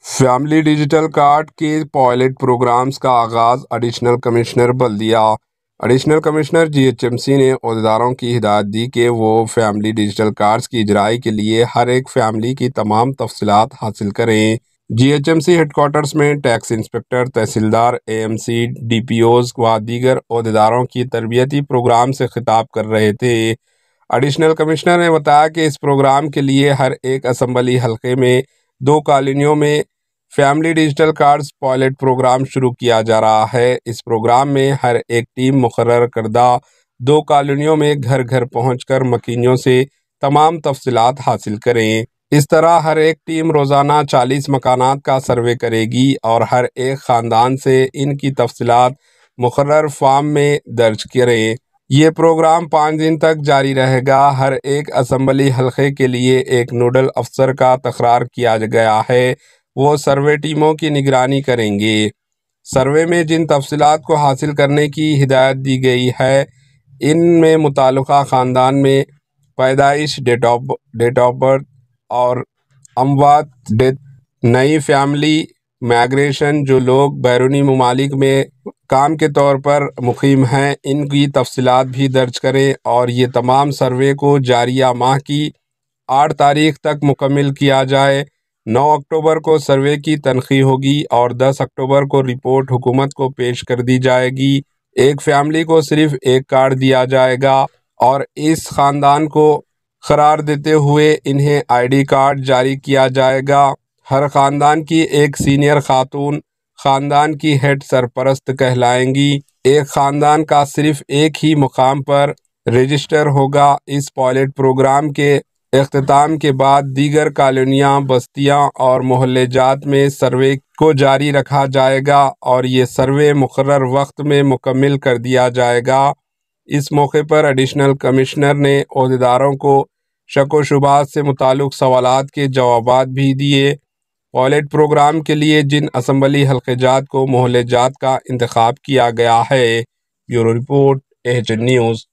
Family digital card کے pilot programmes کا آغاز۔ ایڈیشنل کمشنر بلدیہ ایڈیشنل کمشنر GHMC نے عہدیداروں کی ہدایت دی کہ وہ فیملی ڈیجیٹل کارڈز کی اجرائی کے لیے ہر ایک فیملی کی تمام تفصیلات حاصل کریں۔ GHMC ہیڈ کوارٹرز میں ٹیکس انسپکٹر، تحصیلدار، AMC، DPOز و دیگر عہدیداروں کی تربیتی پروگرام سے خطاب کر رہے تھے۔ ایڈیشنل کمشنر نے بتایا کہ اس پروگرام کے لیے ہر ایک اسمبلی حلقے میں 2 کالونیوں میں family digital cards pilot program شروع کیا جا رہا ہے۔ اس پروگرام میں ہر ایک ٹیم مقرر کردہ 2 کالونیوں میں گھر گھر پہنچ کر مکینوں سے تمام تفصیلات حاصل کریں۔ اس طرح ہر ایک ٹیم روزانہ 40 مکانات کا سروے کرے گی اور ہر ایک خاندان سے ان کی تفصیلات مقرر فارم میں درج کریں۔ یہ پروگرام 5 دن تک جاری رہے گا۔ ہر ایک اسمبلی حلقے کے لیے ایک نوڈل افسر کا تقرر کیا گیا ہے، وہ سروے ٹیموں کی نگرانی کریں گے۔ سروے میں جن تفصیلات کو حاصل کرنے کی ہدایت دی گئی ہے ان میں متعلقہ خاندان میں پیدائش، ڈیٹ آف برتھ اور اموات، ڈیتھ، نئی فیملی، مائیگریشن، جو لوگ بیرونی ممالک میں کام کے طور پر مقیم ہیں ان کی تفصیلات بھی درج کریں، اور یہ تمام سروے کو جاریہ ماہ کی 8 تاریخ تک مکمل کیا جائے۔ 9 اکتوبر کو سروے کی تنقیح ہوگی اور 10 اکتوبر کو رپورٹ حکومت کو پیش کر دی جائے گی۔ ایک فیملی کو صرف ایک کارڈ دیا جائے گا اور اس خاندان کو قرار دیتے ہوئے انہیں ID کارڈ جاری کیا جائے گا۔ ہر خاندان کی ایک سینئر خاتون خاندان کی ہیڈ سرپرست کہلائیں گی۔ ایک خاندان کا صرف ایک ہی مقام پر رجسٹر ہوگا۔ اس پائلٹ پروگرام کے اختتام کے بعد دیگر کالونیاں، بستیاں اور محلے جات میں سروے کو جاری رکھا جائے گا اور یہ سروے مقرر وقت میں مکمل کر دیا جائے گا۔ اس موقع پر ایڈیشنل کمشنر نے عہدیداروں کو شک و شبہات سے متعلق سوالات کے جوابات بھی دیے۔ پائلٹ پروگرام کے لیے جن اسمبلی حلقے جات کو محلے جات کا انتخاب کیا گیا ہے۔ Bureau report, AHN news.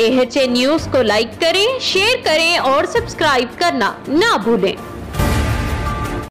AHN news کو لائک کریں، شیئر کریں اور سبسکرائب کرنا نہ بھولیں۔